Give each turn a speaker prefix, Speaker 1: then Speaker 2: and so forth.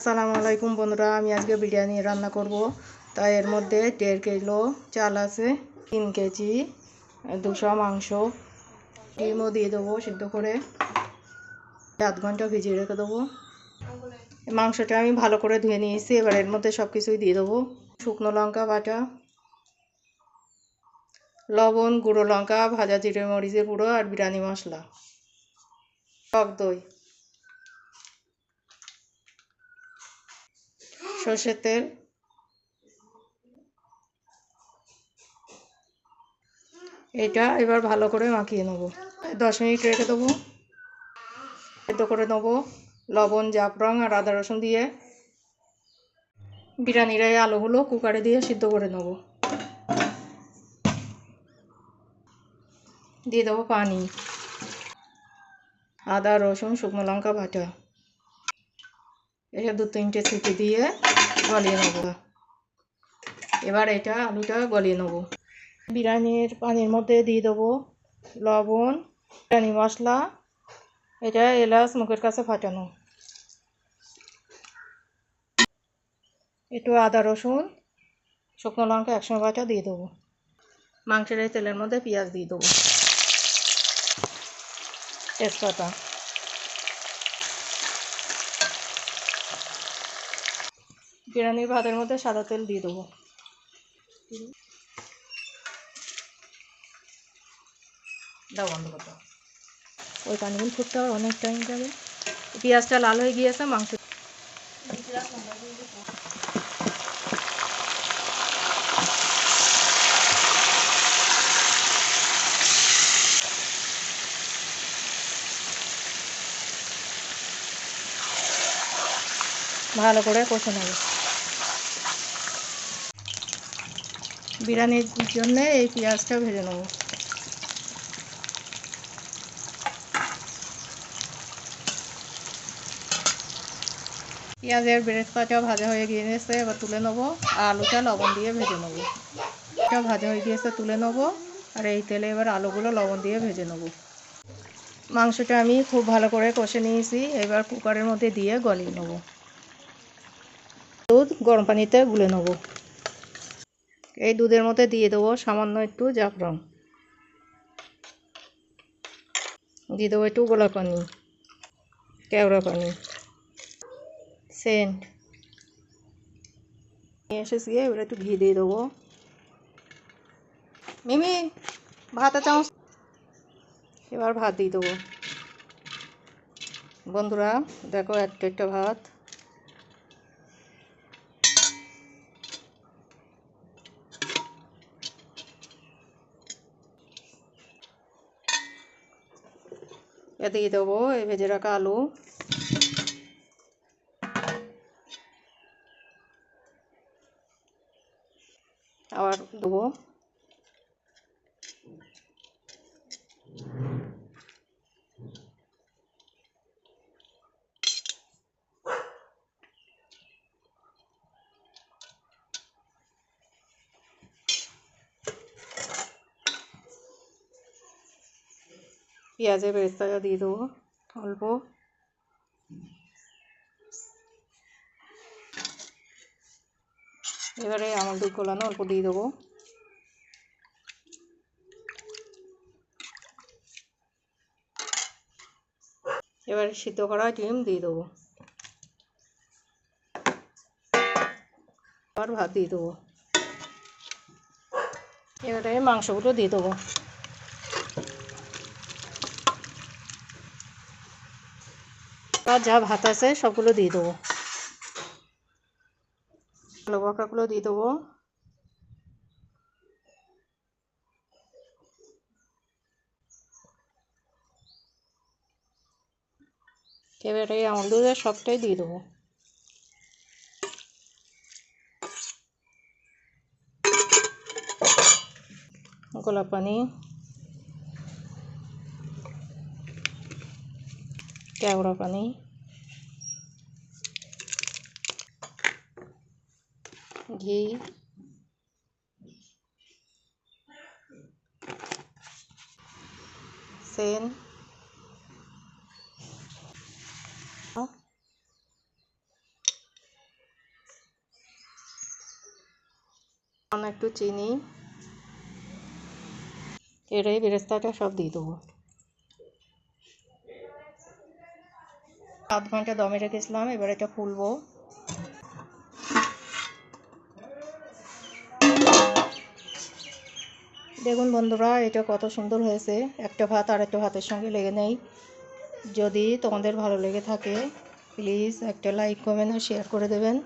Speaker 1: আসসালামু আলাইকুম বন্ধুরা, আমি আজকে বিরিয়ানি রান্না করব। তাই এর মধ্যে 1.5 কিলো চাল আছে, 3 কেজি 200 মাংস, ডিমও দিয়ে দেবো সিদ্ধ করে, 7 ঘন্টা ভিজিয়ে রেখে দেবো। মাংসটা আমি ভালো করে ধুয়ে নিয়েছি। এবার এর মধ্যে সব কিছুই দিয়ে দেবো। শুকনো লঙ্কা বাটা, লবণ, গুঁড়ো লঙ্কা, ভাজা জিরে মরিচের গুঁড়ো আর বিরিয়ানি মশলা, টক দই, সর্ষের তেল। এটা এবার ভালো করে মাখিয়ে নেবো। 10 মিনিট রেখে দেবো। সেদ্ধ করে নেবো। লবণ, জাফরান আর আদা রসুন দিয়ে বিরিয়ানির এই আলুগুলো কুকারে দিয়ে সিদ্ধ করে নেবো। দিয়ে দেবো পানি, আদা রসুন শুকনো লঙ্কা বাটা, এটা 2-3টে সিটি দিয়ে গলিয়ে নেবো। এবার এটা আলুটা গলিয়ে নেবো। বিরিয়ানির পানির মধ্যে দিয়ে দেবো লবণ, বিরিয়ানি মশলা, এটা এলাচ মুখের কাছে ফাটানো, একটু আদা রসুন শুকনো লঙ্কা একসঙ্গে বাটা দিয়ে দেবো। মাংসের এই তেলের মধ্যে পেঁয়াজ দিয়ে দেবো, তেজপাতা, বিরিয়ানির ভাতের মধ্যে সাদা তেল দিয়ে দেবো। দাও বন্ধ করতে, ওই পানিগুলো ফুটতে হবে, অনেক টাইম যাবে। পেঁয়াজটা লাল হয়ে গিয়েছে, মাংস ভালো করে কষে নেব। বিরিয়ানির জন্য এই পেঁয়াজটা ভেজে নেব। পেঁয়াজের ব্রেডটা ভাজা হয়ে গিয়েছে, এবার তুলে নেবো। আলুটা লবণ দিয়ে ভেজে নেবো। এটা ভাজা হয়ে গিয়েছে, তুলে নেবো। আর এই তেলে এবার আলুগুলো লবণ দিয়ে ভেজে নেবো। মাংসটা আমি খুব ভালো করে কষে নিয়েছি। এবার কুকারের মধ্যে দিয়ে গলিয়ে নেবো। দুধ গরম পানিতে গুলে নেবো। এই দুধের মধ্যে দিয়ে দেবো সামান্য একটু জাফরান, দিয়ে দেবো একটু গোলা পানি, কেওড়া পানি, সেন্ট নিয়ে এসেছি। এবার একটু ঘি দিয়ে দেবো। মিমি ভাত চামচ, এবার ভাত দিয়ে দেবো। বন্ধুরা দেখো, একটা ভাত। এ দিয়ে দেবো এই ভেজে রাখা আলু, আবার দেবো। পেঁয়াজের বেরেস্তাটা দিয়ে দেবো অল্প। এবারে আমল দুধ গোলানো অল্প দিয়ে দেবো। এবারে সিদ্ধ করা ডিম দিয়ে দেবো। আবার ভাত দিয়ে দেবো। এবারে মাংসগুলো দিয়ে দেবো। আর যা ভাত আছে সবগুলো দিয়ে দেবো। আলু বখরাগুলো দিয়ে দেবো। এবারে আমল দুধের সবটাই দিয়ে দেবো। গোলাপ পানি, কেওড়া পানি, ঘি, সেন, একটু চিনি, এটাই বেরেস্তাটা সব দিয়ে দেবো। 7 ঘন্টা দমে রেখেছিলাম, এবার এটা খুলবো। দেখুন বন্ধুরা, এটা কত সুন্দর হয়েছে। একটা ভাত আর একটা ভাতের সঙ্গে লেগে নেই। যদি তোমাদের ভালো লেগে থাকে প্লিজ একটা লাইক, কমেন্ট আর শেয়ার করে দেবেন।